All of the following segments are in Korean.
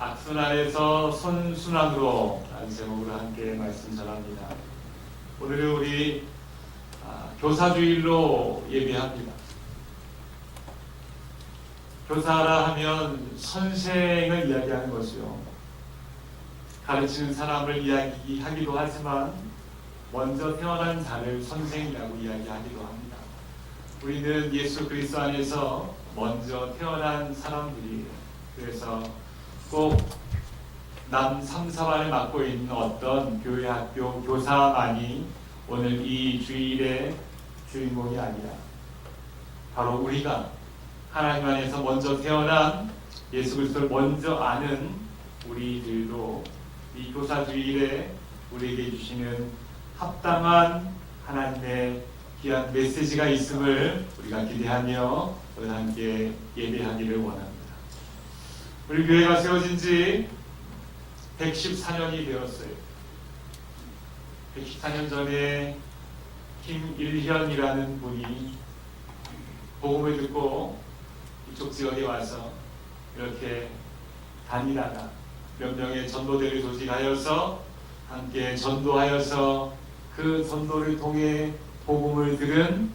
악순환에서 선순환으로 라는 제목으로 함께 말씀 전합니다. 오늘은 우리 교사주일로 예배합니다. 교사라 하면 선생을 이야기하는 것이요, 가르치는 사람을 이야기하기도 하지만 먼저 태어난 자를 선생이라고 이야기하기도 합니다. 우리는 예수 그리스도 안에서 먼저 태어난 사람들이에요. 그래서 꼭 남 3, 4반을 맡고 있는 어떤 교회 학교 교사만이 오늘 이 주일의 주인공이 아니라 바로 우리가 하나님 안에서 먼저 태어난 예수 그리스도를 먼저 아는 우리들도 이 교사주일에 우리에게 주시는 합당한 하나님의 귀한 메시지가 있음을 우리가 기대하며 오늘 함께 예배하기를 원합니다. 우리 교회가 세워진 지 114년이 되었어요. 114년 전에 김일현이라는 분이 복음을 듣고 이쪽 지역에 와서 이렇게 다니다가 몇 명의 전도대를 조직하여서 함께 전도하여서 그 전도를 통해 복음을 들은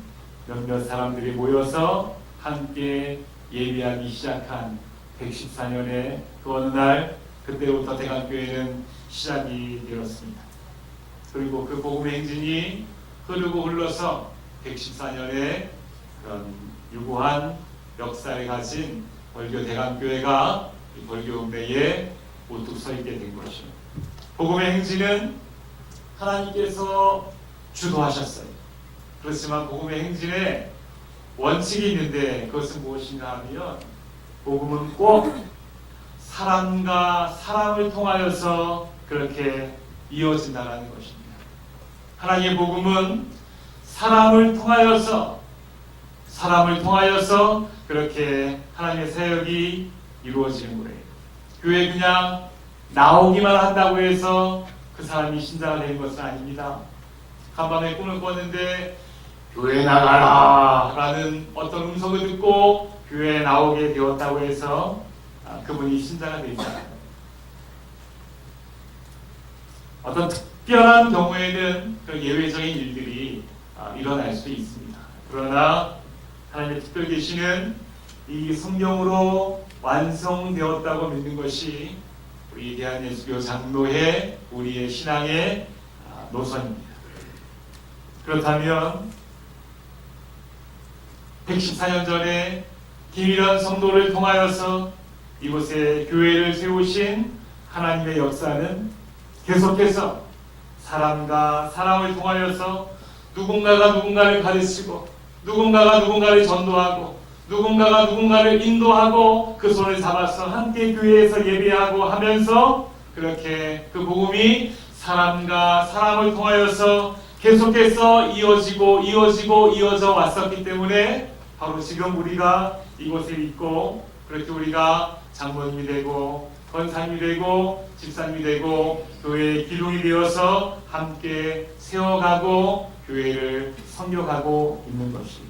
몇몇 사람들이 모여서 함께 예배하기 시작한 114년의 그 어느 날, 그때부터 대강교회는 시작이 되었습니다. 그리고 그 복음의 행진이 흐르고 흘러서 114년에 그런 유구한 역사를 가진 벌교 대강교회가 이 벌교 읍내에 우뚝 서 있게 된 것입니다. 복음의 행진은 하나님께서 주도하셨어요. 그렇지만 복음의 행진에 원칙이 있는데 그것은 무엇인가 하면 복음은 꼭 사람과 사람을 통하여서 그렇게 이어진다는 것입니다. 하나님의 복음은 사람을 통하여서 그렇게 하나님의 사역이 이루어지는 거예요. 교회에 그냥 나오기만 한다고 해서 그 사람이 신자가 되는 것은 아닙니다. 간밤에 꿈을 꿨는데 교회에 나가라 라는 어떤 음성을 듣고 교회에 나오게 되었다고 해서 그분이 신자가 되지 않아요. 어떤 특별한 경우에는 그 예외적인 일들이 일어날 수 있습니다. 그러나 하나님의 특별 계시는 이 성경으로 완성되었다고 믿는 것이 우리 대한예수교 장로회 우리의 신앙의 노선입니다. 그렇다면 114년 전에 김일현 성도를 통하여서 이곳에 교회를 세우신 하나님의 역사는 계속해서 사람과 사람을 통하여서 누군가가 누군가를 가르치고 누군가가 누군가를 전도하고 누군가가 누군가를 인도하고 그 손을 잡아서 함께 교회에서 예배하고 하면서 그렇게 그 복음이 사람과 사람을 통하여서 계속해서 이어져 왔었기 때문에 바로 지금 우리가 이곳에 있고 그렇게 우리가 장로님이 되고 권사님이 되고 집사님이 되고 교회의 기둥이 되어서 함께 세워가고 교회를 섬겨가고 있는 것입니다.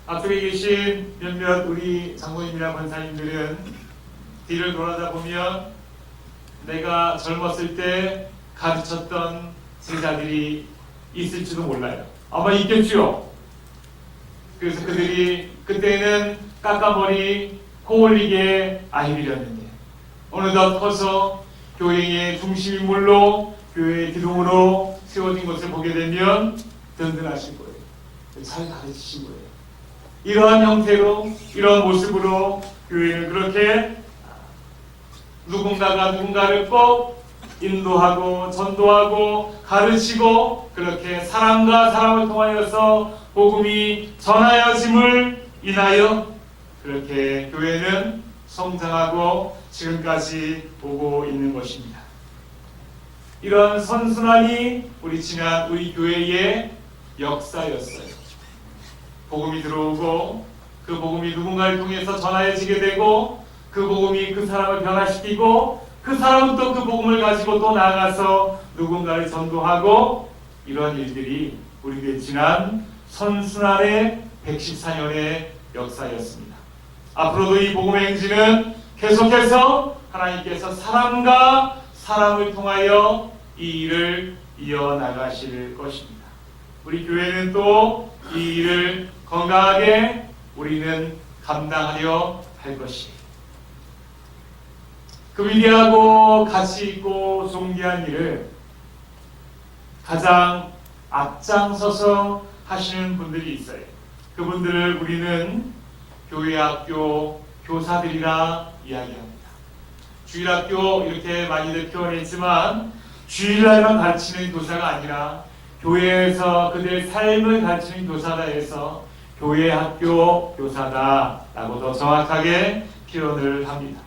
앞쪽에 계신 몇몇 우리 장로님이나 권사님들은 뒤를 돌아다 보면 내가 젊었을 때 가르쳤던 제자들이 있을지도 몰라요. 아마 있겠죠. 그래서 그들이 그때는 깎아머리 코 올리게 아이들이었는데 어느덧 커서 교회의 중심인물로 교회의 기둥으로 세워진 것을 보게 되면 든든하신 거예요. 잘 가르치신 거예요. 이러한 형태로 이러한 모습으로 교회는 그렇게 누군가가 누군가를 꼭 인도하고 전도하고 가르치고 그렇게 사람과 사람을 통하여서 복음이 전하여짐을 인하여 그렇게 교회는 성장하고 지금까지 오고 있는 것입니다. 이런 선순환이 우리 교회의 역사였어요. 복음이 들어오고 그 복음이 누군가를 통해서 전하여지게 되고 그 복음이 그 사람을 변화시키고 그 사람은 또 그 복음을 가지고 또 나아가서 누군가를 전도하고 이런 일들이 우리의 지난 선순환의 114년의 역사였습니다. 앞으로도 이 복음의 행진은 계속해서 하나님께서 사람과 사람을 통하여 이 일을 이어나가실 것입니다. 우리 교회는 또 이 일을 건강하게 우리는 감당하려 할 것이에요. 그 위대하고 가치 있고 존귀한 일을 가장 앞장서서 하시는 분들이 있어요. 그분들을 우리는 교회학교 교사들이라 이야기합니다. 주일학교 이렇게 많이들 표현했지만 주일날만 가르치는 교사가 아니라 교회에서 그들의 삶을 가르치는 교사다 해서 교회학교 교사다라고 더 정확하게 표현을 합니다.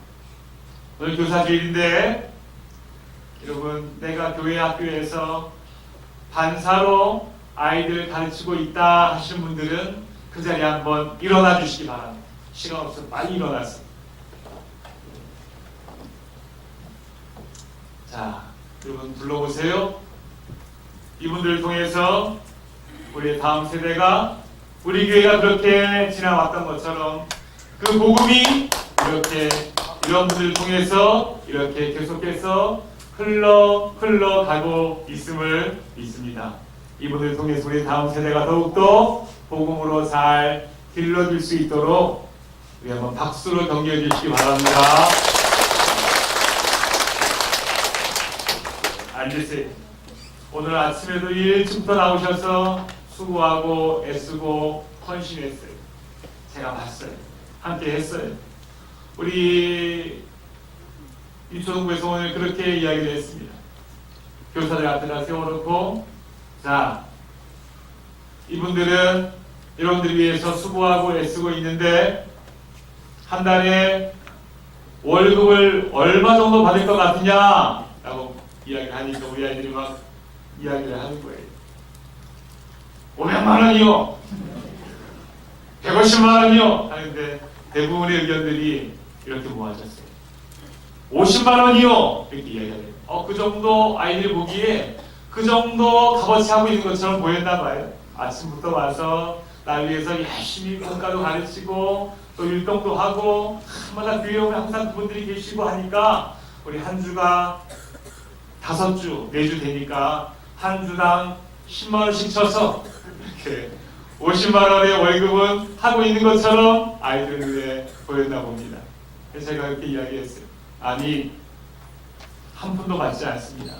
오늘 교사주일인데 여러분, 내가 교회학교에서 반사로 아이들을 가르치고 있다 하시는 분들은 그 자리에 한번 일어나 주시기 바랍니다. 시간 없어서 빨리 일어났습니다. 자, 여러분 불러보세요. 이분들을 통해서 우리의 다음 세대가 우리 교회가 그렇게 지나왔던 것처럼 그 복음이 이렇게 이런 분들을 통해서 이렇게 계속해서 흘러가고 있음을 믿습니다. 이분들을 통해서 우리 다음 세대가 더욱더 복음으로 잘 길러질 수 있도록 우리 한번 박수로 격려해 주시기 바랍니다. 앉으세요. 오늘 아침에도 일찍부터 나오셔서 수고하고 애쓰고 헌신했어요. 제가 봤어요. 함께 했어요. 우리 유초등부에서 오늘 그렇게 이야기를 했습니다. 교사들 앞에다 세워놓고, 자, 이분들은 여러분들을 위해서 수고하고 애쓰고 있는데 한 달에 월급을 얼마 정도 받을 것 같으냐? 라고 이야기를 하니까 우리 아이들이 막 이야기를 하는 거예요. 500만 원이요, 150만 원이요 하는데 대부분의 의견들이 이렇게 모아졌어요. 50만 원이요 이렇게 이야기해요. 그 정도 아이들이 보기에 그 정도 값어치 하고 있는 것처럼 보였나 봐요. 아침부터 와서 날 위해서 열심히 국가도 가르치고 또 율동도 하고 한마다 교회 오면 항상 그분들이 계시고 하니까 우리 한 주가 5주, 4주 되니까 한 주당 10만 원씩 쳐서 이렇게 50만 원의 월급은 하고 있는 것처럼 아이들 눈에 보였나 봅니다. 그래서 제가 그렇게 이야기했어요. 아니, 한 푼도 받지 않습니다.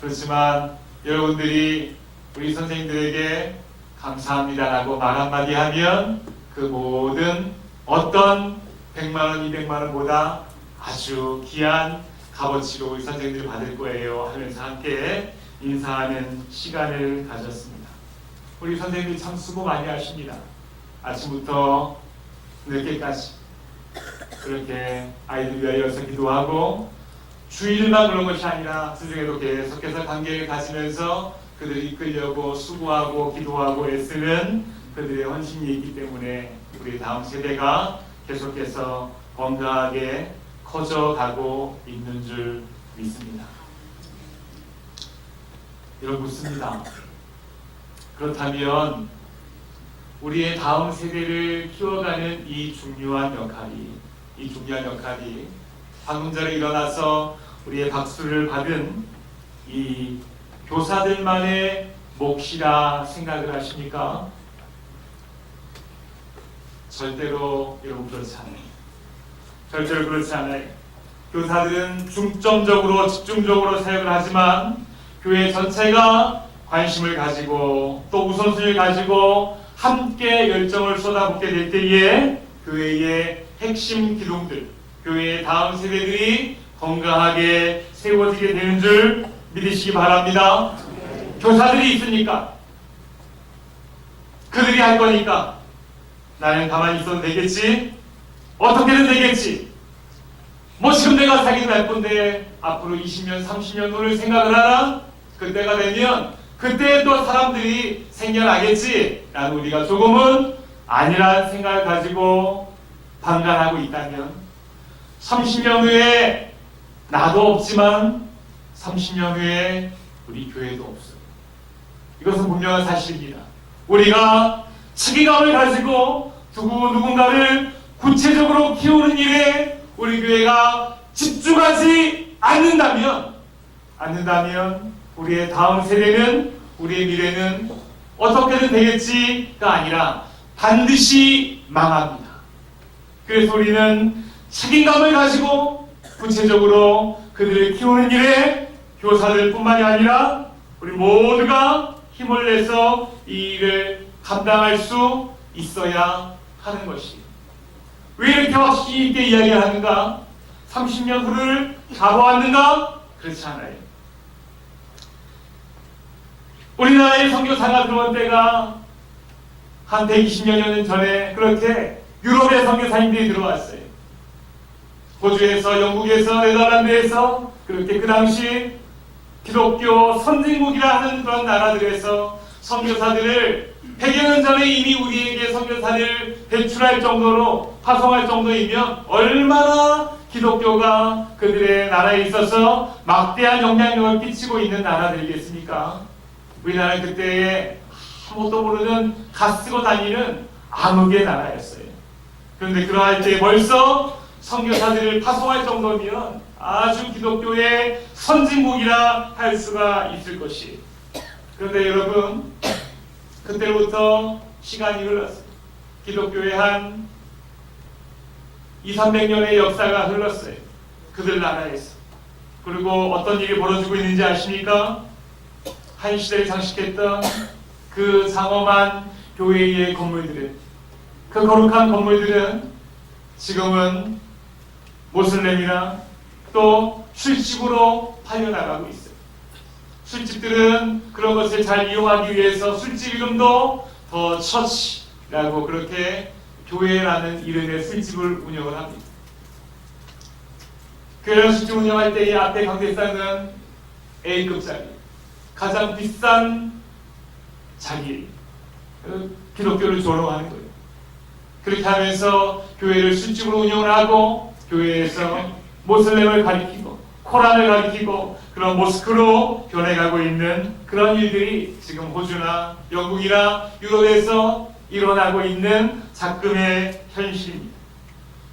그렇지만 여러분들이 우리 선생님들에게 감사합니다라고 말 한마디 하면 그 모든 어떤 100만 원, 200만 원보다 아주 귀한 값어치로 우리 선생님들이 받을 거예요 하면서 함께 인사하는 시간을 가졌습니다. 우리 선생님들이 참 수고 많이 하십니다. 아침부터 늦게까지 그렇게 아이들 위하여서 기도하고 주일만 그런 것이 아니라 주중에도 계속해서 관계를 가지면서 그들을 이끌려고 수고하고 기도하고 애쓰는 그들의 헌신이 있기 때문에 우리 다음 세대가 계속해서 건강하게 커져가고 있는 줄 믿습니다. 여러분 묻습니다. 그렇다면 우리의 다음 세대를 키워가는 이 중요한 역할이 방금 전에 일어나서 우리의 박수를 받은 이 교사들만의 몫이라 생각을 하십니까? 절대로 여러분 그렇지 않아요. 절대로 그렇지 않아요. 교사들은 중점적으로 집중적으로 사역을 하지만 교회 전체가 관심을 가지고 또 우선순위를 가지고 함께 열정을 쏟아붓게 될 때에 교회의 핵심 기둥들, 교회의 다음 세대들이 건강하게 세워지게 되는 줄 믿으시기 바랍니다. 교사들이 있으니까 그들이 할 거니까 나는 가만히 있어도 되겠지, 어떻게든 되겠지, 뭐 지금 내가 살기도 할 건데 앞으로 20년 30년 후를 생각을 하나? 그때가 되면 그때 또 사람들이 생겨나겠지 라는 우리가 조금은 아니라는 생각을 가지고 방관하고 있다면 30년 후에 나도 없지만 30년 후에 우리 교회도 없어요. 이것은 분명한 사실입니다. 우리가 책임감을 가지고 누군가를 구체적으로 키우는 일에 우리 교회가 집중하지 않는다면 우리의 다음 세대는, 우리의 미래는 어떻게든 되겠지가 아니라 반드시 망합니다. 그래서 우리는 책임감을 가지고 구체적으로 그들을 키우는 일에 교사들뿐만이 아니라 우리 모두가 힘을 내서 이 일을 감당할 수 있어야 하는 것이. 왜 이렇게 확신 있게 이야기하는가? 30년 후를 가보았는가? 그렇지 않아요. 우리나라의 선교사가 들어온 때가 한 120여 년 전에 그렇게 유럽의 선교사님들이 들어왔어요. 호주에서, 영국에서, 네덜란드에서 그렇게 그 당시 기독교 선진국이라 하는 그런 나라들에서 선교사들을 100여 년 전에 이미 우리에게 선교사를 배출할 정도로 파송할 정도이면 얼마나 기독교가 그들의 나라에 있어서 막대한 영향력을 끼치고 있는 나라들이겠습니까? 우리나라는 그때 아무것도 모르는 갓 쓰고 다니는 암흑의 나라였어요. 그런데 그러할 때 벌써 선교사들을 파송할 정도면 아주 기독교의 선진국이라 할 수가 있을 것이. 그런데 여러분, 그때부터 시간이 흘렀어요. 기독교의 한 200~300년의 역사가 흘렀어요. 그들 나라에서. 그리고 어떤 일이 벌어지고 있는지 아십니까? 한 시대를 장식했던 그 장엄한 교회의 건물들은, 그 거룩한 건물들은 지금은 모슬렘이나 또 술집으로 팔려나가고 있어요. 술집들은 그런 것을 잘 이용하기 위해서 술집 이름도 더 처치라고 그렇게 교회라는 이름의 술집을 운영을 합니다. 교회를 술집 운영할 때 이 앞에 강대상은 A급 자리, 가장 비싼 자기, 기독교를 조롱하는 거예요. 그렇게 하면서 교회를 술집으로 운영을 하고 교회에서 모슬렘을 가리키고 코란을 가리키고 그런 모스크로 변해가고 있는 그런 일들이 지금 호주나 영국이나 유럽에서 일어나고 있는 작금의 현실입니다.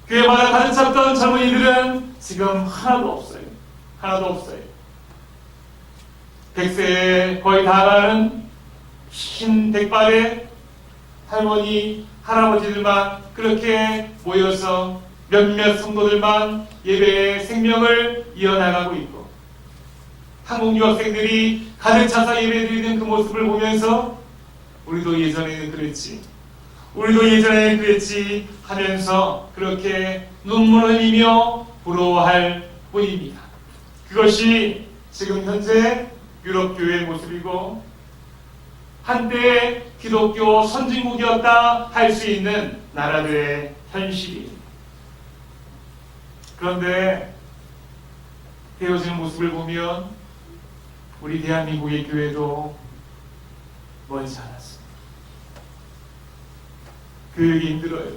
교회마다 가득 찼던 젊은이들은 지금 하나도 없어요. 하나도 없어요. 100세에 거의 다 가는 흰 백발의 할머니, 할아버지들만 그렇게 모여서 몇몇 성도들만 예배의 생명을 이어나가고 있고, 한국 유학생들이 가득 차서 예배드리는 그 모습을 보면서 우리도 예전에는 그랬지, 우리도 예전에는 그랬지 하면서 그렇게 눈물을 흘리며 부러워할 뿐입니다. 그것이 지금 현재 유럽 교회의 모습이고 한때 기독교 선진국이었다 할 수 있는 나라들의 현실입니다. 그런데 되어지는 모습을 보면 우리 대한민국의 교회도 멀지 않았습니다. 교육이 힘들어요.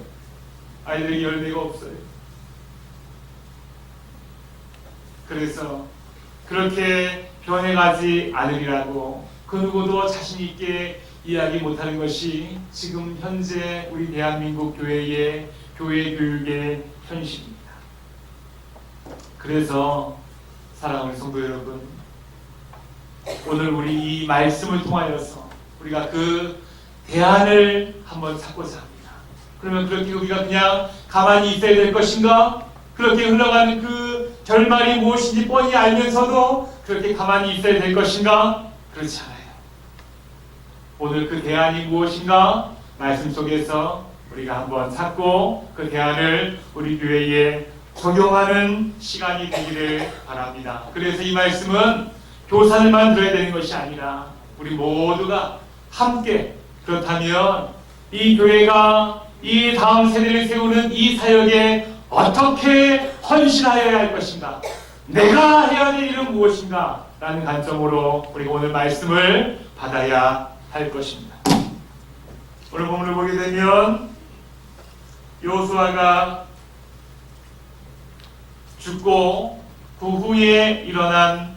아이들에게 열매가 없어요. 그래서 그렇게 변해가지 않으리라고 그 누구도 자신 있게 이야기 못하는 것이 지금 현재 우리 대한민국 교회의 교회 교육의 현실입니다. 그래서 사랑하는 성도 여러분, 오늘 우리 이 말씀을 통하여서 우리가 그 대안을 한번 찾고자 합니다. 그러면 그렇게 우리가 그냥 가만히 있어야 될 것인가? 그렇게 흘러가는 그 결말이 무엇인지 뻔히 알면서도 그렇게 가만히 있어야 될 것인가? 그렇지 않아요. 오늘 그 대안이 무엇인가? 말씀 속에서 우리가 한번 찾고 그 대안을 우리 교회에 적용하는 시간이 되기를 바랍니다. 그래서 이 말씀은 교사들만 들어야 되는 것이 아니라 우리 모두가 함께, 그렇다면 이 교회가 이 다음 세대를 세우는 이 사역에 어떻게 헌신하여야 할 것인가, 내가 해야 될 일은 무엇인가 라는 관점으로 우리가 오늘 말씀을 받아야 할 것입니다. 오늘 본문을 보게 되면 여호수아가 죽고 그 후에 일어난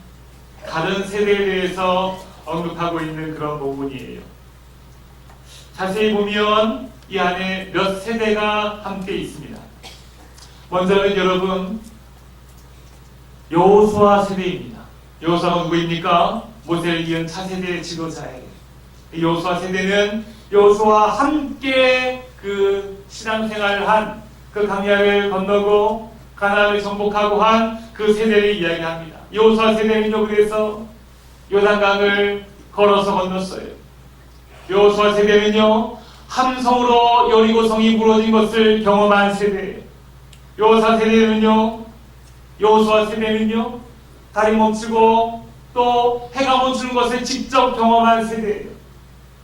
다른 세대에 대해서 언급하고 있는 그런 본문이에요. 자세히 보면 이 안에 몇 세대가 함께 있습니다. 먼저는 여러분 여호수아 세대입니다. 여호수아가 누구입니까? 모세를 이은 차세대의 지도자예요. 여호수아 세대는 여호수아와 함께 그 신앙생활을 한, 그 광야를 건너고 가나안을 정복하고 한 그 세대를 이야기합니다. 여호수아 세대는요, 그래서 요단강을 걸어서 건넜어요. 여호수아 세대는요, 함성으로 여리고성이 무너진 것을 경험한 세대예요. 여호수아 세대는요 달이 멈추고 또 해가 멈추는 것을 직접 경험한 세대예요.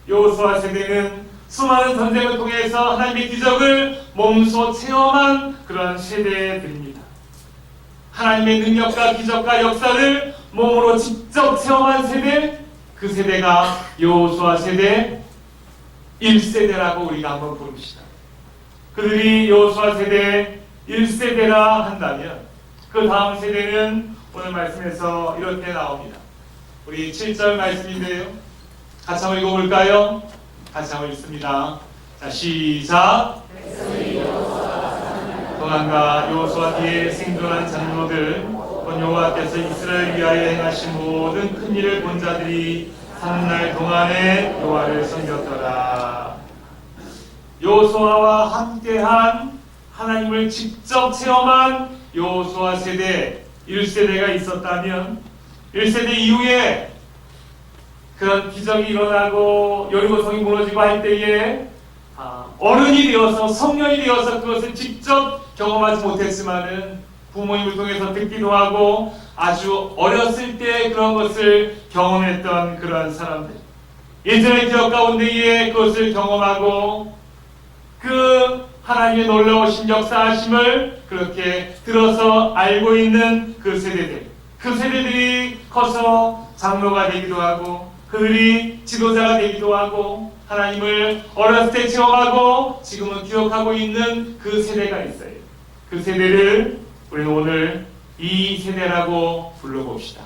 여호수아 세대는 수많은 전쟁을 통해서 하나님의 기적을 몸소 체험한 그런 세대들입니다. 하나님의 능력과 기적과 역사를 몸으로 직접 체험한 세대, 그 세대가 여호수아 세대 1세대라고 우리가 한번 부릅시다. 그들이 여호수아 세대 1세대라 한다면 그 다음 세대는 오늘 말씀에서 이렇게 나옵니다. 우리 7절 말씀인데요, 같이 한번 읽어볼까요? 같이 한번 읽습니다. 자, 시작. 동안과 여호수아 뒤에 생존한 장로들, 곧 여호와께서 이스라엘 위하여 행하신 모든 큰 일을 본 자들이 사는 날 동안에 여호와를 섬겼더라. 여호수아와 함께한 하나님을 직접 체험한 여호수아 세대 1세대가 있었다면 1세대 이후에 그런 기적이 일어나고 여리고성이 무너지고 할 때에 어른이 되어서 성년이 되어서 그것을 직접 경험하지 못했지만은 부모님을 통해서 듣기도 하고 아주 어렸을 때 그런 것을 경험했던 그런 사람들, 예전의 기억 가운데에 그것을 경험하고 그 하나님의 놀라우신 역사하심을 그렇게 들어서 알고 있는 그 세대들, 그 세대들이 커서 장로가 되기도 하고 그들이 지도자가 되기도 하고 하나님을 어렸을 때 체험하고 지금은 기억하고 있는 그 세대가 있어요. 그 세대를 우리는 오늘 2세대라고 불러봅시다.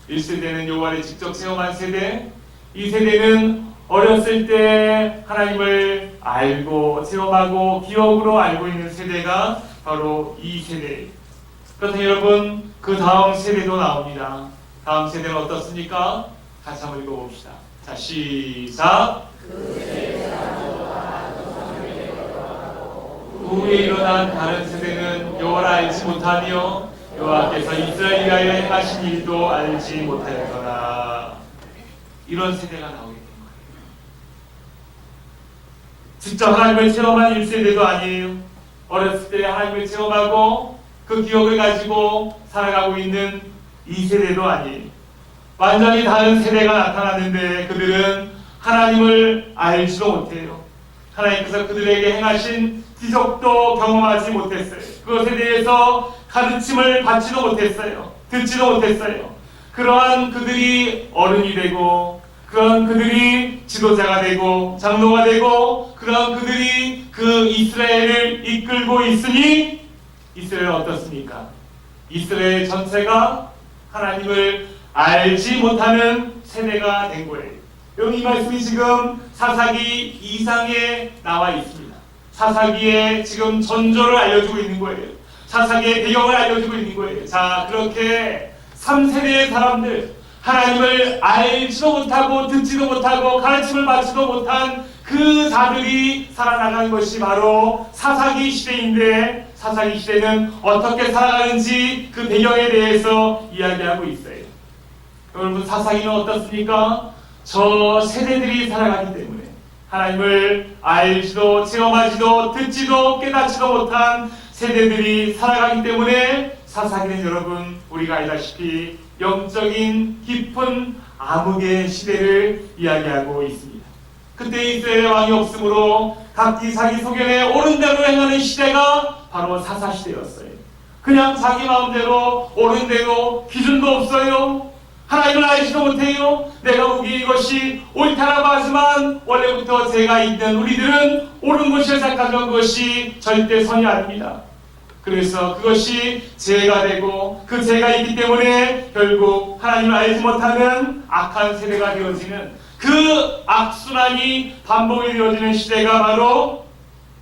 1세대는 여호와를 직접 체험한 세대, 2세대는 어렸을 때 하나님을 알고 체험하고 기억으로 알고 있는 세대가 바로 2세대. 그렇다면 여러분, 그 다음 세대도 나옵니다. 다음 세대는 어떻습니까? 같이 한번 읽어봅시다. 자, 시작. 그 후에 일어난 다른 세대는 여호와를 알지 못하며 여호와께서 이스라엘 위하여 행하신 일도 알지 못하였더라. 이런 세대가 나오게 된 거예요. 직접 하나님을 체험한 1세대도 아니에요. 어렸을 때 하나님을 체험하고 그 기억을 가지고 살아가고 있는 2세대도 아니에요. 완전히 다른 세대가 나타났는데 그들은 하나님을 알지도 못해요. 하나님께서 그들에게 행하신 기적도 경험하지 못했어요. 그것에 대해서 가르침을 받지도 못했어요. 듣지도 못했어요. 그러한 그들이 어른이 되고 그런 그들이 지도자가 되고 장로가 되고 그런 그들이 그 이스라엘을 이끌고 있으니 이스라엘은 어떻습니까? 이스라엘 전체가 하나님을 알지 못하는 세대가 된 거예요. 여러분, 이 말씀이 지금 사사기 2장에 나와 있습니다. 사사기에 지금 전조를 알려주고 있는 거예요. 사사기의 배경을 알려주고 있는 거예요. 자, 그렇게 3세대의 사람들, 하나님을 알지도 못하고 듣지도 못하고 가르침을 받지도 못한 그 자들이 살아나가는 것이 바로 사사기 시대인데, 사사기 시대는 어떻게 살아가는지 그 배경에 대해서 이야기하고 있어요. 여러분, 사사기는 어떻습니까? 저 세대들이 살아가기 때문에 하나님을 알지도 체험하지도 듣지도 깨닫지도 못한 세대들이 살아가기 때문에 사사기는 여러분, 우리가 알다시피 영적인 깊은 암흑의 시대를 이야기하고 있습니다. 그때 이스라엘 왕이 없으므로 각기 자기 소견에 옳은 대로 행하는 시대가 바로 사사시대였어요. 그냥 자기 마음대로 옳은 대로 기준도 없어요. 하나님을 알지도 못해요. 내가 보기에 이것이 옳다라고 하지만 원래부터 죄가 있는 우리들은 옳은 것을 생각하는 것이 절대 선이 아닙니다. 그래서 그것이 죄가 되고 그 죄가 있기 때문에 결국 하나님을 알지 못하는 악한 세대가 되어지는 그 악순환이 반복이 되어지는 시대가 바로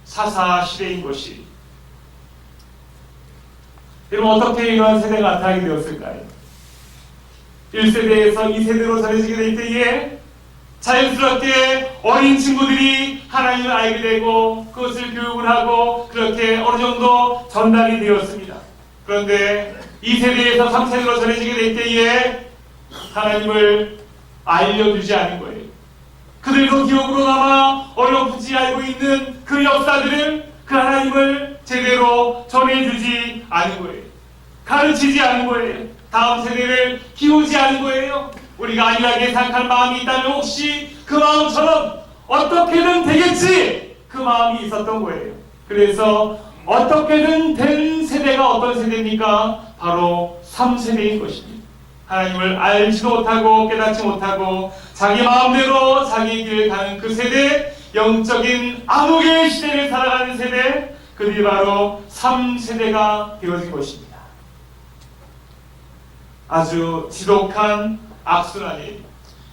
사사 시대인 것이 여러분, 어떻게 이러한 세대가 나타나게 되었을까요? 1세대에서 2세대로 전해지게 될 때에 자연스럽게 어린 친구들이 하나님을 알게 되고 그것을 교육을 하고 그렇게 어느 정도 전달이 되었습니다. 그런데 2세대에서 3세대로 전해지게 될 때에 하나님을 알려주지 않은 거예요. 그들도 기억으로 남아 어렴풋이 알고 있는 그 역사들을, 그 하나님을 제대로 전해주지 않은 거예요. 가르치지 않은 거예요. 다음 세대를 키우지 않은 거예요. 우리가 안일하게 생각하는 마음이 있다면 혹시 그 마음처럼 어떻게든 되겠지, 그 마음이 있었던 거예요. 그래서 어떻게든 된 세대가 어떤 세대입니까? 바로 3세대인 것입니다. 하나님을 알지도 못하고 깨닫지 못하고 자기 마음대로 자기 길을 가는 그 세대, 영적인 암흑의 시대를 살아가는 세대, 그들이 바로 3세대가 되어진 것입니다. 아주 지독한 악순환이에요.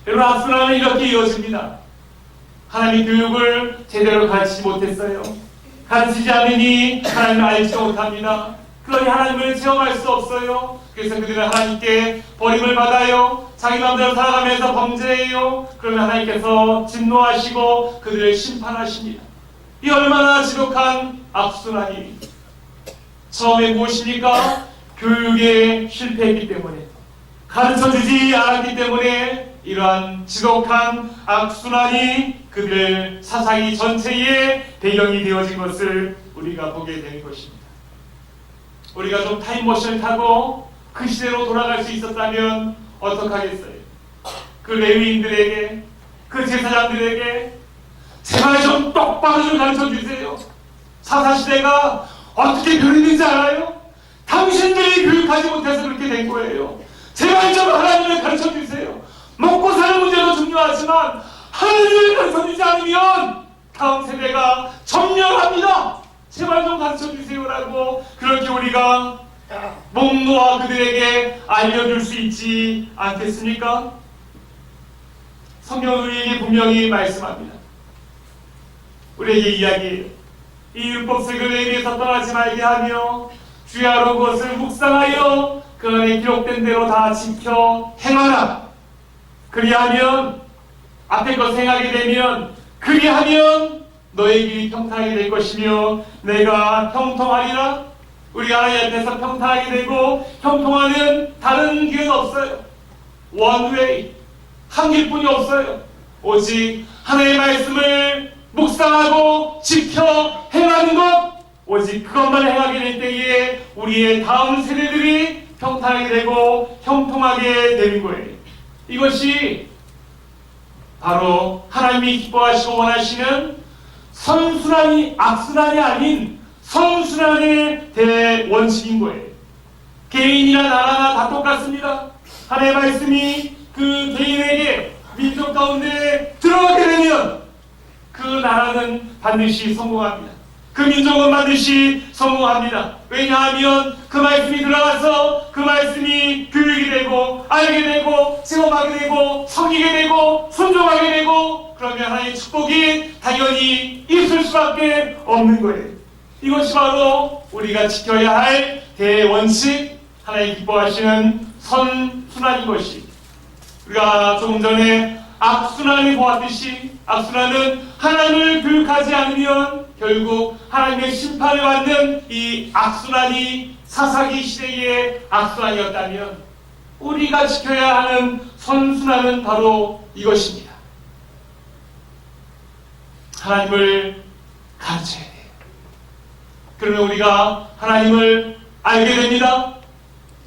여러분, 악순환은 이렇게 이어집니다. 하나님의 교육을 제대로 가르치지 못했어요. 가르치지 않으니 하나님을 알지 못합니다. 그러니 하나님을 체험할 수 없어요. 그래서 그들은 하나님께 버림을 받아요. 자기 마음대로 살아가면서 범죄해요. 그러면 하나님께서 진노하시고 그들을 심판하십니다. 이 얼마나 지독한 악순환이. 처음에 무엇입니까? 교육에 실패했기 때문에, 가르쳐주지 않았기 때문에 이러한 지독한 악순환이 그들 사사기 전체의 배경이 되어진 것을 우리가 보게 되는 것입니다. 우리가 좀 타임머신을 타고 그 시대로 돌아갈 수 있었다면 어떡하겠어요? 그 레위인들에게, 그 제사장들에게 제발 좀 똑바로 좀 가르쳐주세요. 사사시대가 어떻게 변했는지 알아요? 당신들이 교육하지 못해서 그렇게 된 거예요. 제발 좀 하나님을 가르쳐주세요. 먹고 사는 문제도 중요하지만 하나님을 가르쳐주지 않으면 다음 세대가 점령합니다. 제발 좀 가르쳐주세요라고 그렇게 우리가 목 놓아 그들에게 알려줄 수 있지 않겠습니까? 성경은 우리에게 분명히 말씀합니다. 우리에게 이야기해요. 이 율법책을 내 위에서 떠나지 말게 하며 주야로 그것을 묵상하여 그 안에 기록된 대로 다 지켜 행하라. 그리하면 앞에 것 행하게 되면, 그리하면 너의 길이 평탄하게 될 것이며 내가 형통하리라. 우리가 하나님 앞에서 평탄하게 되고 형통하는 다른 길은 없어요. One way, 한 길뿐이 없어요. 오직 하나님의 말씀을 묵상하고 지켜 행하는 것, 오직 그것만 행하게 될 때에 우리의 다음 세대들이 평탄하게 되고 형통하게 되는 거예요. 이것이 바로 하나님이 기뻐하시고 원하시는 선순환이, 악순환이 아닌 선순환의 대원칙인 거예요. 개인이나 나라나 다 똑같습니다. 하나님의 말씀이 그 개인에게, 민족 가운데 들어가게 되면 그 나라는 반드시 성공합니다. 그 민족은 반드시 성공합니다. 왜냐하면 그 말씀이 들어가서 그 말씀이 교육이 되고 알게 되고 체험하게 되고 섬기게 되고 순종하게 되고, 그러면 하나님의 축복이 당연히 있을 수밖에 없는 거예요. 이것이 바로 우리가 지켜야 할 대원칙, 하나님 기뻐하시는 선순환인 것이. 우리가 조금 전에 악순환을 보았듯이 악순환은 하나님을 교육하지 않으면 결국 하나님의 심판을 받는 이 악순환이 사사기 시대의 악순환이었다면, 우리가 지켜야 하는 선순환은 바로 이것입니다. 하나님을 가르쳐야 돼요. 그러면 우리가 하나님을 알게 됩니다.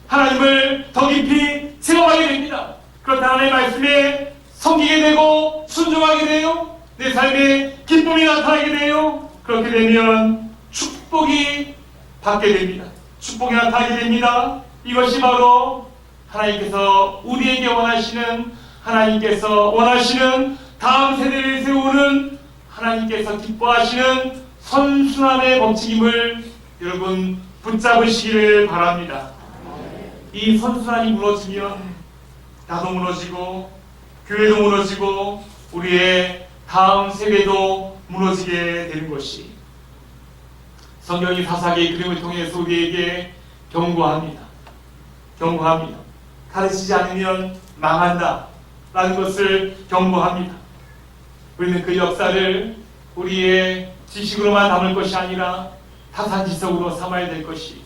하나님을 더 깊이 체험하게 됩니다. 그렇다 하나님의 말씀에 섬기게 되고 순종하게 돼요. 내 삶에 기쁨이 나타나게 돼요. 그렇게 되면 축복이 받게 됩니다. 축복이 나타나게 됩니다. 이것이 바로 하나님께서 우리에게 원하시는, 하나님께서 원하시는 다음 세대를 세우는, 하나님께서 기뻐하시는 선순환의 법칙임을 여러분 붙잡으시기를 바랍니다. 이 선순환이 무너지면 나도 무너지고 교회도 무너지고 우리의 다음 세대도 무너지게 되는 것이, 성경이 사사기의 그림을 통해서 우리에게 경고합니다. 경고합니다. 가르치지 않으면 망한다 라는 것을 경고합니다. 우리는 그 역사를 우리의 지식으로만 담을 것이 아니라 타산지석으로 삼아야 될 것이,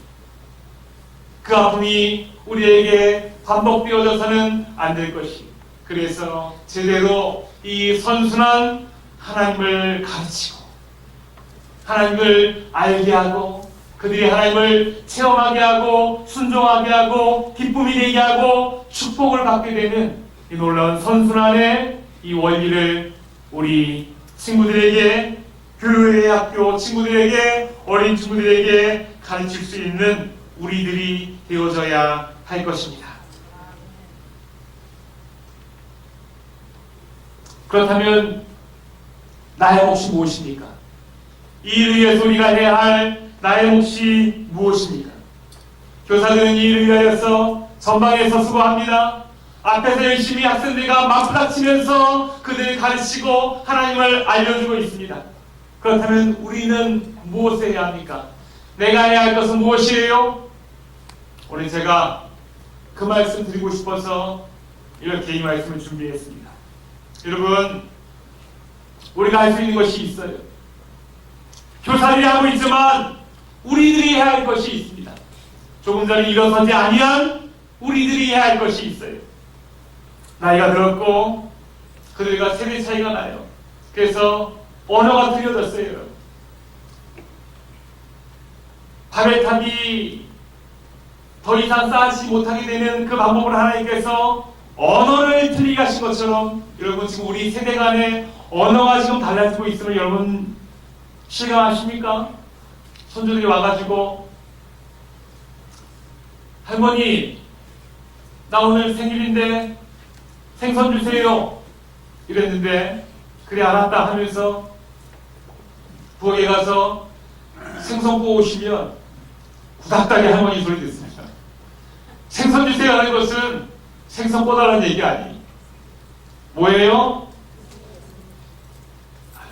그 아픔이 우리에게 반복되어져서는 안 될 것이, 그래서 제대로 이 선순환 하나님을 가르치고 하나님을 알게 하고 그들이 하나님을 체험하게 하고 순종하게 하고 기쁨이 되게 하고 축복을 받게 되는 이 놀라운 선순환의 이 원리를 우리 친구들에게, 교회 학교 친구들에게, 어린 친구들에게 가르칠 수 있는 우리들이 되어져야 할 것입니다. 그렇다면 나의 몫이 무엇입니까? 이 일을 위해서 우리가 해야 할 나의 몫이 무엇입니까? 교사들은 이 일을 위하여서 전방에서 수고합니다. 앞에서 열심히 학생들과 맞부닥치면서 그들을 가르치고 하나님을 알려주고 있습니다. 그렇다면 우리는 무엇을 해야 합니까? 내가 해야 할 것은 무엇이에요? 오늘 제가 그 말씀 드리고 싶어서 이렇게 이 말씀을 준비했습니다. 여러분, 우리가 할 수 있는 것이 있어요. 교사들이 하고 있지만 우리들이 해야 할 것이 있습니다. 조금 전에 일어서지 아니한 우리들이 해야 할 것이 있어요. 나이가 들었고 그들과 세대 차이가 나요. 그래서 언어가 틀려졌어요. 바벨탑이 더 이상 쌓지 못하게 되는 그 방법을 하나님께서 언어를 틀리게 하신 것처럼, 여러분 지금 우리 세대 간의 언어가 지금 달라지고 있음을 여러분 실감하십니까? 손주들이 와가지고 할머니 나 오늘 생일인데 생선 주세요 이랬는데, 그래 알았다 하면서 부엌에 가서 생선 구워 오시면 구닥다리 할머니 소리 듣습니다. 생선 주세요 하는 것은 생선 꺼달라는 얘기 아니에요. 뭐예요?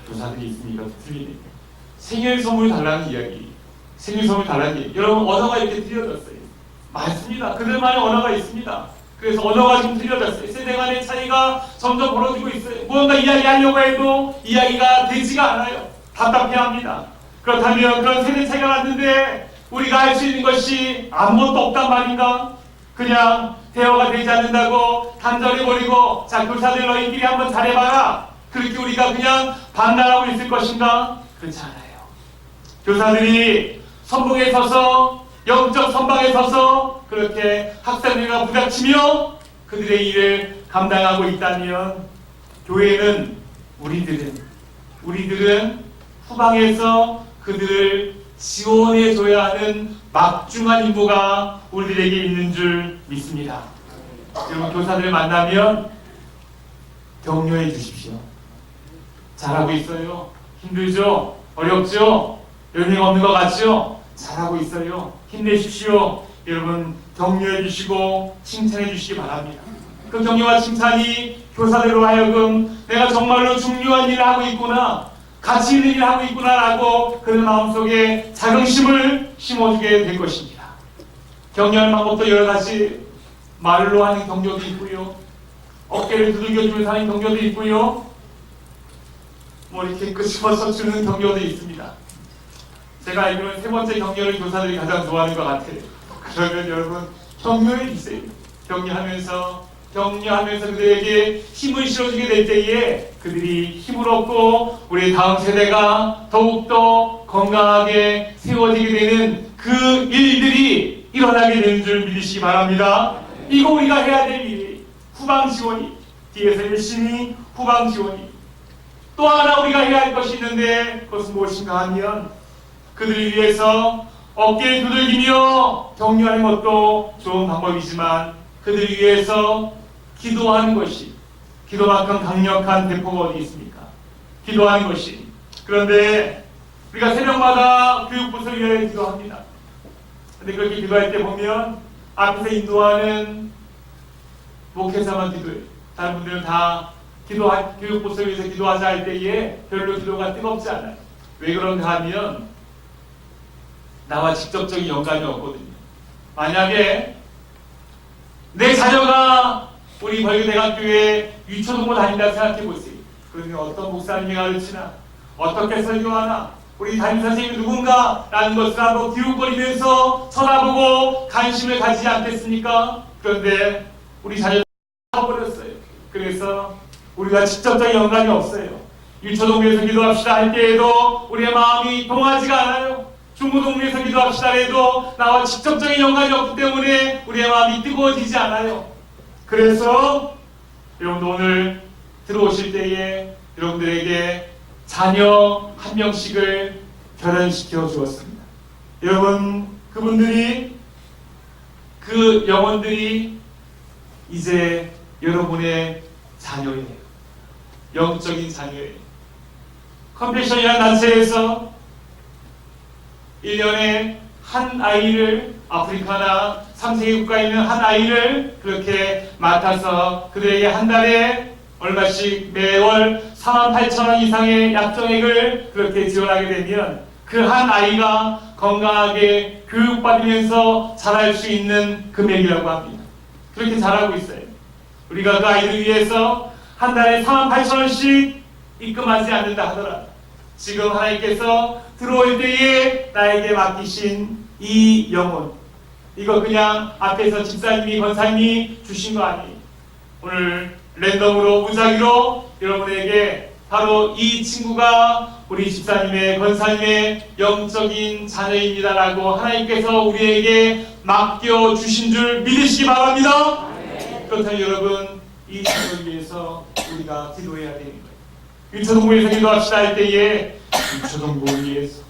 교사들이 있으니까 틀리니까 생일 선물 달라는 이야기, 생일 선물 달라는 얘기. 여러분 언어가 이렇게 틀려졌어요. 맞습니다. 그들만의 언어가 있습니다. 그래서 언어가 지금 틀려졌어요. 세대 간의 차이가 점점 벌어지고 있어요. 무언가 이야기하려고 해도 이야기가 되지가 않아요. 답답해합니다. 그렇다면 그런 세대 차이가 났는데 우리가 할 수 있는 것이 아무것도 없단 말인가? 그냥 대화가 되지 않는다고 단절해버리고 자 교사들 너희끼리 한번 잘해봐라, 그렇게 우리가 그냥 반발하고 있을 것인가? 그렇지 않아요. 교사들이 선봉에 서서, 영적 선방에 서서 그렇게 학생들과 부닥치며 그들의 일을 감당하고 있다면, 교회는 우리들은 후방에서 그들을 지원해 줘야 하는 막중한 임무가 우리들에게 있는 줄 믿습니다. 여러분 교사들을 만나면 격려해 주십시오. 잘하고 있어요. 힘들죠? 어렵죠? 열매가 없는 것 같죠? 잘하고 있어요. 힘내십시오. 여러분 격려해 주시고 칭찬해 주시기 바랍니다. 그 격려와 칭찬이 교사들로 하여금 내가 정말로 중요한 일을 하고 있구나, 가치 있는 일을 하고 있구나라고 그런 마음속에 자긍심을 심어주게 될 것입니다. 격려하는 방법도 여러 가지, 말로 하는 격려도 있고요, 어깨를 두들겨주면서 하는 격려도 있고요, 뭐 이렇게 끄집어서 주는 격려도 있습니다. 제가 알기로는 세 번째 격려를 교사들이 가장 좋아하는 것 같아요. 그러면 여러분 격려해 주세요. 격려하면서 그들에게 힘을 실어주게 될 때에 그들이 힘을 얻고 우리 다음 세대가 더욱더 건강하게 세워지게 되는 그 일들이 일어나게 되는 줄 믿으시기 바랍니다. 이거 우리가 해야 될 일이 후방 지원이, 뒤에서 열심히 후방 지원이. 또 하나 우리가 해야 할 것이 있는데 그것은 무엇인가 하면, 그들을 위해서 어깨를 두들기며 격려하는 것도 좋은 방법이지만 그들을 위해서 기도하는 것이, 기도만큼 강력한 대포가 어디 있습니까? 기도하는 것이. 그런데 우리가 새벽마다 교육부서를 위하여 기도합니다. 근데 그렇게 기도할 때 보면 앞에서 인도하는 목회자만 기도해요. 다른 분들은 다 교육부서를 위해서 기도하자 할 때에 별로 기도가 뜨겁지 않아요. 왜 그런가 하면 나와 직접적인 연관이 없거든요. 만약에 내 자녀가 우리 벌교대학교에 유초동을 다닌다 생각해 보세요. 그러면 어떤 목사님이 가르치나, 어떻게 설교하나, 우리 담임선생님이 누군가 라는 것을 한번 기웃거리면서 쳐다보고 관심을 가지지 않겠습니까? 그런데 우리 자녀가 버렸어요. 그래서 우리가 직접적인 연관이 없어요. 유초동부에서 기도합시다 할 때에도 우리의 마음이 동하지가 않아요. 중고동부에서 기도합시다 해도 나와 직접적인 연관이 없기 때문에 우리의 마음이 뜨거워지지 않아요. 그래서 여러분도 오늘 들어오실 때에 여러분들에게 자녀 한 명씩을 결혼시켜 주었습니다. 여러분, 그분들이, 그 영혼들이 이제 여러분의 자녀예요. 영적인 자녀예요. 컴패션이라는 단체에서 1년에 한 아이를, 아프리카나 3세계 국가에 있는 한 아이를 그렇게 맡아서 그들에게 한 달에 얼마씩 매월 48,000원 이상의 약정액을 그렇게 지원하게 되면 그 한 아이가 건강하게 교육받으면서 자랄 수 있는 금액이라고 합니다. 그렇게 자라고 있어요. 우리가 그 아이를 위해서 한 달에 48,000원씩 입금하지 않는다 하더라도 지금 하나님께서 들어올 때에 나에게 맡기신 이 영혼, 이거 그냥 앞에서 집사님이, 권사님이 주신 거 아니에요. 오늘 랜덤으로, 무작위로 여러분에게 바로 이 친구가 우리 집사님의, 권사님의 영적인 자녀입니다라고 하나님께서 우리에게 맡겨주신 줄 믿으시기 바랍니다. 그렇다면 여러분, 이 친구를 위해서 우리가 기도해야 되는 거예요. 유초동부에서 기도합시다 할 때에 유초동부를 위해서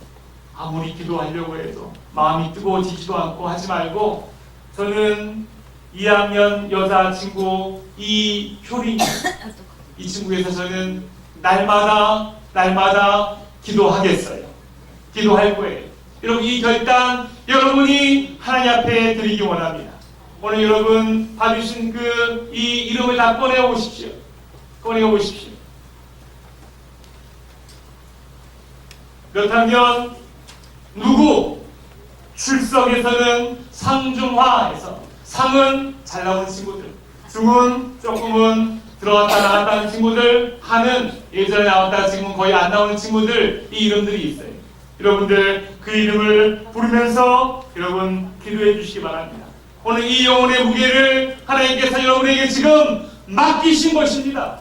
아무리 기도하려고 해도 마음이 뜨거워지지도 않고 하지 말고, 저는 2학년 여자친구 이효린이, 이 친구 위해서 저는 날마다 기도하겠어요. 기도할 거예요. 여러분, 이 결단 여러분이 하나님 앞에 드리기 원합니다. 오늘 여러분 받으신 그 이 이름을 다 꺼내어 보십시오. 꺼내어 보십시오. 그렇다면 누구? 출석에서는 상중하에서 상은 잘 나오는 친구들, 중은 조금은 들어갔다 나갔다는 친구들, 하는 예전에 나왔다 지금은 거의 안 나오는 친구들, 이 이름들이 있어요. 여러분들 그 이름을 부르면서 여러분 기도해 주시기 바랍니다. 오늘 이 영혼의 무게를 하나님께서 여러분에게 지금 맡기신 것입니다.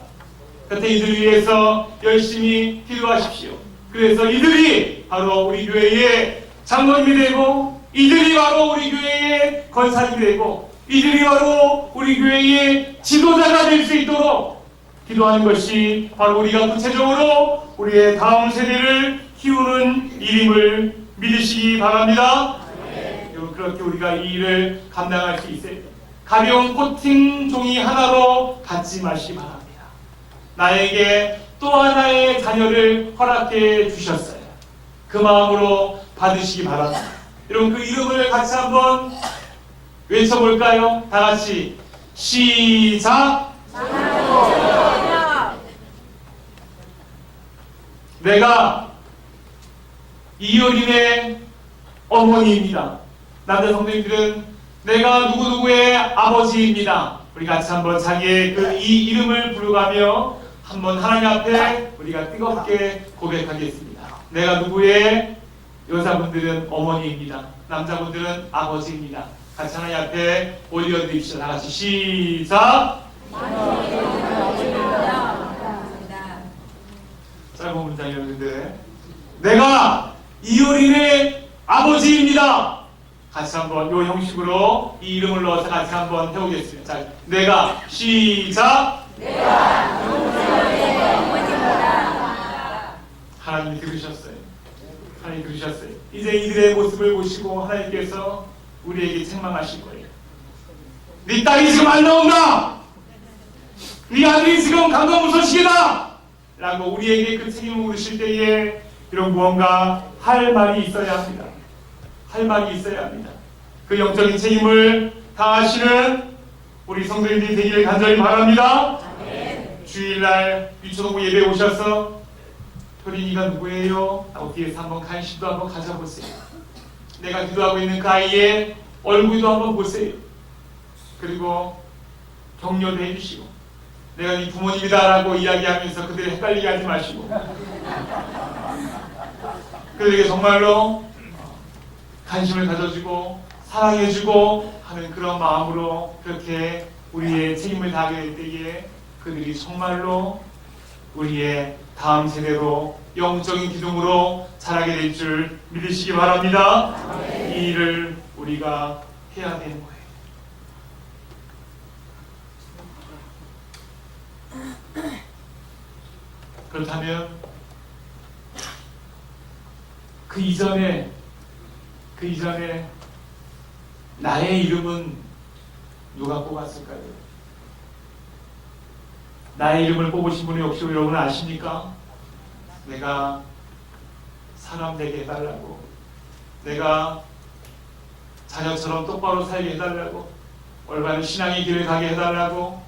그때 이들을 위해서 열심히 기도하십시오. 그래서 이들이 바로 우리 교회의 장로님이 되고, 이들이 바로 우리 교회의 권사님이 되고, 이들이 바로 우리 교회의 지도자가 될 수 있도록 기도하는 것이 바로 우리가 구체적으로 우리의 다음 세대를 키우는 일임을 믿으시기 바랍니다. 그렇게 우리가 이 일을 감당할 수 있어요. 가벼운 코팅 종이 하나로 갖지 마시기 바랍니다. 나에게 또 하나의 자녀를 허락해 주셨어요. 그 마음으로 받으시기 바랍니다. 여러분, 그 이름을 같이 한번 외쳐볼까요? 다 같이 시작! 내가 이효린의 어머니입니다. 남자 성도님들은 내가 누구누구의 아버지입니다. 우리 같이 한번 자기의 그 이 이름을 부르가며 한번 하나님 앞에 우리가 뜨겁게 고백하겠습니다. 내가 누구의, 여자분들은 어머니입니다. 남자분들은 아버지입니다. 같이 하나님 앞에 올려드립시다. 다 같이 시작! 짧은 문장이었는데, 내가 이효린의 아버지입니다. 같이 한번 요 형식으로 이 이름을 넣어서 같이 한번 해보겠습니다. 자, 내가 시작! 내가 이효린의 어머니입니다. 하나님이 들으셨어요. 하나님 들으셨어요. 이제 이들의 모습을 보시고 하나님께서 우리에게 책망하실 거예요. 네 딸이 지금 안 나온다. 네 아들이 지금 강간무소식이다. 라고 우리에게 그 책임을 물으실 때에 이런 무언가 할 말이 있어야 합니다. 할 말이 있어야 합니다. 그 영적인 책임을 다하시는 우리 성도님들이 되기를 간절히 바랍니다. 아멘. 주일날 유초동부 예배에 오셔서 효린이가 누구예요? 라고 뒤에서 한번 관심도 한번 가져보세요. 내가 기도하고 있는 그 아이의 얼굴도 한번 보세요. 그리고 격려도 해주시고, 내가 네 부모님이다라고 이야기하면서 그들을 헷갈리게 하지 마시고, 그들에게 정말로 관심을 가져주고 사랑해주고 하는 그런 마음으로 그렇게 우리의 책임을 다하게 될 때에 그들이 정말로 우리의 다음 세대로 영적인 기둥으로 자라게 될 줄 믿으시기 바랍니다. 이 일을 우리가 해야 되는 거예요. 그렇다면 그 이전에 나의 이름은 누가 뽑았을까요? 나의 이름을 뽑으신 분이 혹시 여러분 아십니까? 내가 사람 되게 해달라고, 내가 자녀처럼 똑바로 살게 해달라고, 올바른 신앙의 길을 가게 해달라고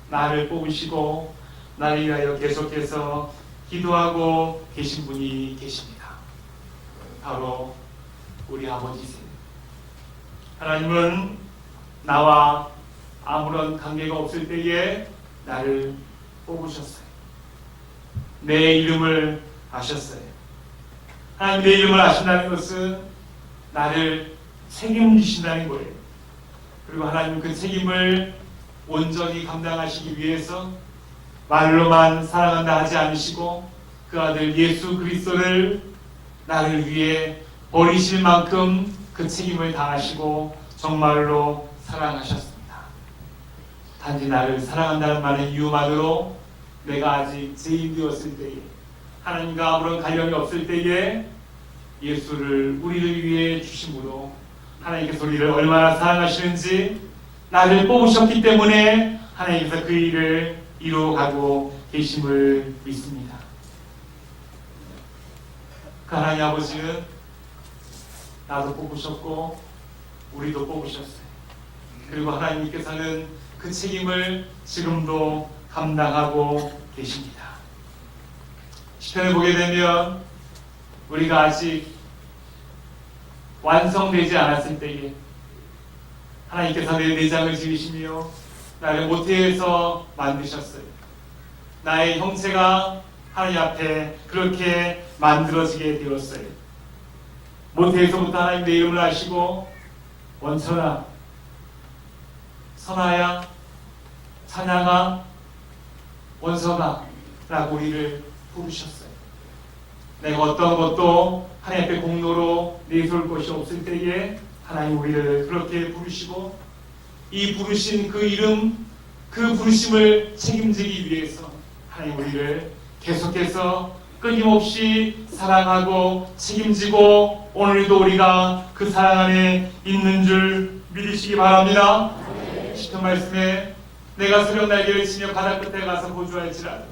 나를 뽑으시고 나를 위하여 계속해서 기도하고 계신 분이 계십니다. 바로 우리 아버지세요. 하나님은 나와 아무런 관계가 없을 때에 나를 뽑으셨어요. 내 이름을 아셨어요. 하나님 내 이름을 아신다는 것은 나를 책임지신다는 거예요. 그리고 하나님 그 책임을 온전히 감당하시기 위해서 말로만 사랑한다 하지 않으시고 그 아들 예수 그리스도를 나를 위해 버리실 만큼 그 책임을 다하시고 정말로 사랑하셨습니다. 단지 나를 사랑한다는 말의 이유만으로 내가 아직 죄인 되었을 때에, 하나님과 아무런 관련이 없을 때에 예수를 우리를 위해 주심으로 하나님께서 우리를 얼마나 사랑하시는지, 나를 뽑으셨기 때문에 하나님께서 그 일을 이루어가고 계심을 믿습니다. 그 하나님 아버지는 나도 뽑으셨고 우리도 뽑으셨어요. 그리고 하나님께서는 그 책임을 지금도 감당하고 계십니다. 시편을 보게 되면 우리가 아직 완성되지 않았을 때에 하나님께서 내 내장을 지으시며 나를 모태에서 만드셨어요. 나의 형체가 하나님 앞에 그렇게 만들어지게 되었어요. 모태에서부터 하나님 내 이름을 아시고 원천아, 선아야, 찬양아, 원서가 라고 우리를 부르셨어요. 내가 어떤 것도 하나님 앞에 공로로 내세울 것이 없을 때에 하나님 우리를 그렇게 부르시고, 이 부르신 그 이름, 그 부르심을 책임지기 위해서 하나님 우리를 계속해서 끊임없이 사랑하고 책임지고 오늘도 우리가 그 사랑 안에 있는 줄 믿으시기 바랍니다. 시편 말씀에 내가 새벽 날개를 치며 바다 끝에 가서 거주할지라도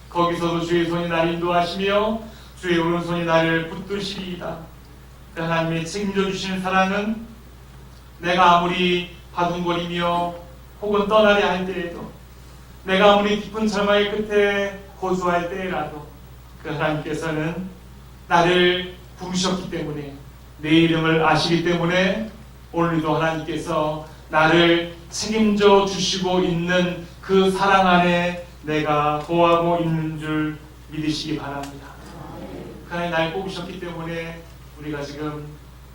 거기서도 주의 손이 나를 인도하시며 주의 오른손이 나를 붙드시리이다. 그 하나님의 책임져 주시는 사랑은 내가 아무리 바둥거리며 혹은 떠나려 할 때에도, 내가 아무리 깊은 절망의 끝에 거주할 때라도 그 하나님께서는 나를 부르셨기 때문에, 내 이름을 아시기 때문에 오늘도 하나님께서 나를 책임져 주시고 있는 그 사랑 안에 내가 거하고 있는 줄 믿으시기 바랍니다. 그 하나님 날 뽑으셨기 때문에 우리가 지금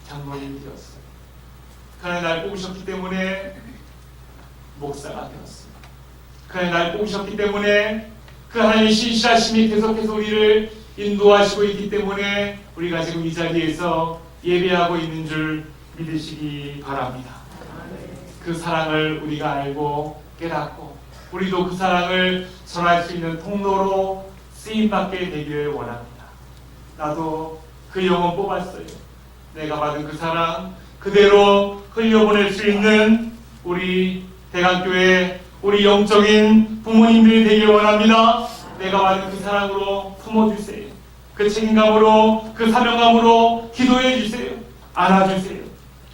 장로님이 되었어요. 그 하나님 날 뽑으셨기 때문에 목사가 되었어요. 그 하나님 날 뽑으셨기 때문에 그 하나님의 신실하심이 계속해서 우리를 인도하시고 있기 때문에 우리가 지금 이 자리에서 예배하고 있는 줄 믿으시기 바랍니다. 그 사랑을 우리가 알고 깨닫고 우리도 그 사랑을 전할 수 있는 통로로 쓰임받게 되기를 원합니다. 나도 그 영혼 뽑았어요. 내가 받은 그 사랑 그대로 흘려보낼 수 있는 우리 대강교회, 우리 영적인 부모님들이 되길 원합니다. 내가 받은 그 사랑으로 품어주세요. 그 책임감으로, 그 사명감으로 기도해 주세요. 안아주세요.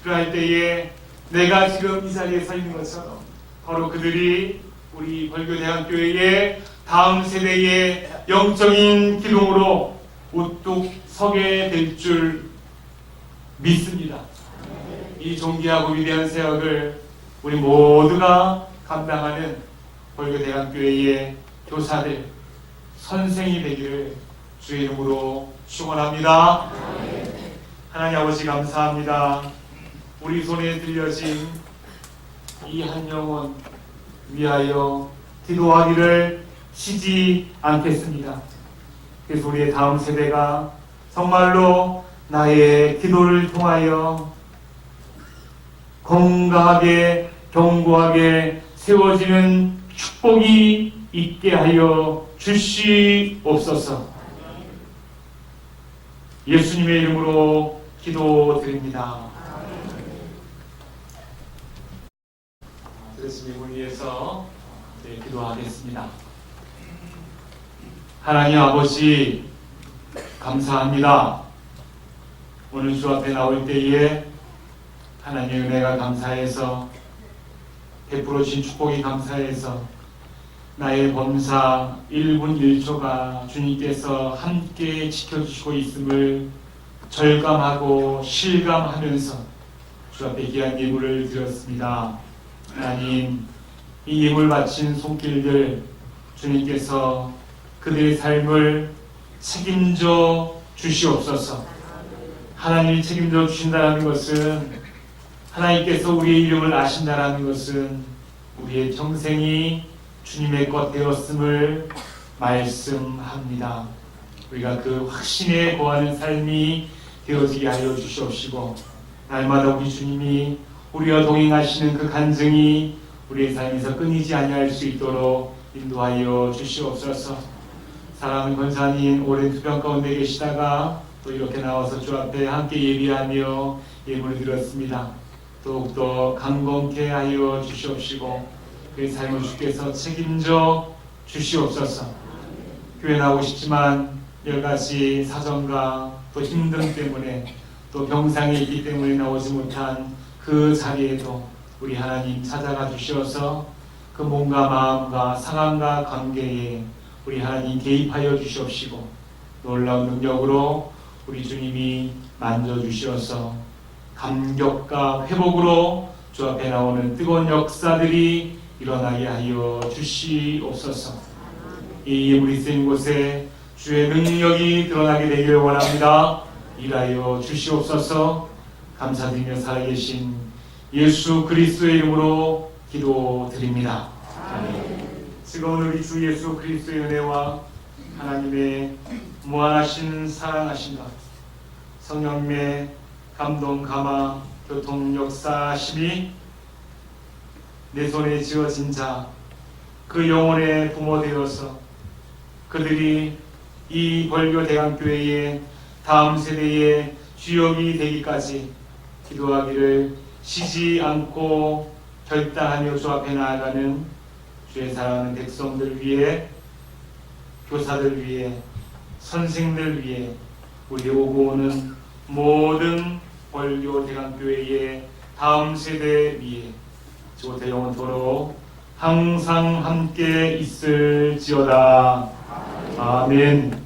그럴 때에 내가 지금 이 자리에 서 있는 것처럼 바로 그들이 우리 벌교대학교의 다음 세대의 영적인 기둥으로 우뚝 서게 될 줄 믿습니다. 이 존귀하고 위대한 사역을 우리 모두가 감당하는 벌교대학교회의 교사들, 선생이 되기를 주의 이름으로 축원합니다. 하나님 아버지 감사합니다. 우리 손에 들려진 이 한 영혼 위하여 기도하기를 쉬지 않겠습니다. 그래서 우리의 다음 세대가 정말로 나의 기도를 통하여 건강하게 견고하게 세워지는 축복이 있게 하여 주시옵소서. 예수님의 이름으로 기도드립니다. 들으신 예물 위해서 기도하겠습니다. 하나님 아버지 감사합니다. 오늘 주 앞에 나올 때에 하나님의 은혜가 감사해서 베풀어 주신 축복이 감사해서 나의 범사 1분 1초가 주님께서 함께 지켜주시고 있음을 절감하고 실감하면서 주 앞에 귀한 예물을 드렸습니다. 하나님, 이 예물 바친 손길들 주님께서 그들의 삶을 책임져 주시옵소서. 하나님이 책임져 주신다는 것은, 하나님께서 우리의 이름을 아신다는 것은 우리의 평생이 주님의 것 되었음을 말씀합니다. 우리가 그 확신에 거하는 삶이 되어지게 하여 주시옵시고, 날마다 우리 주님이 우리와 동행하시는 그 간증이 우리의 삶에서 끊이지 아니할 수 있도록 인도하여 주시옵소서. 사랑하는 권사님, 오랜 투병 가운데 계시다가 또 이렇게 나와서 주 앞에 함께 예비하며 예물을 드렸습니다. 더욱더 강건케 하여 주시옵시고 그의 삶을 주께서 책임져 주시옵소서. 교회 나오고 싶지만 여러 가지 사정과 또 힘듦 때문에 또 병상에 있기 때문에 나오지 못한 그 자리에도 우리 하나님 찾아가 주셔서 그 몸과 마음과 상황과 관계에 우리 하나님 개입하여 주시옵시고 놀라운 능력으로 우리 주님이 만져주셔서 감격과 회복으로 주 앞에 나오는 뜨거운 역사들이 일어나게 하여 주시옵소서. 이 예물이 쓰인 곳에 주의 능력이 드러나게 되길 원합니다. 일하여 주시옵소서. 감사드리며 살아계신 예수 그리스도의 이름으로 기도드립니다. 아멘. 즐거운 우리 주 예수 그리스도의 은혜와 하나님의 무한하신 사랑하심과 성령님의 감동, 감화, 교통, 역사심이 내 손에 지어진 자, 그 영혼의 부모 되어서 그들이 이 벌교 대강교회의 다음 세대의 주역이 되기까지 기도하기를 쉬지 않고 결단하며 주 앞에 나아가는 주의 사랑하는 백성들 위해, 교사들 위해, 선생들 위해, 우리 오고 오는 모든 벌교 대강교회의 다음 세대 위에 주의 영원토록 항상 함께 있을지어다. 아멘.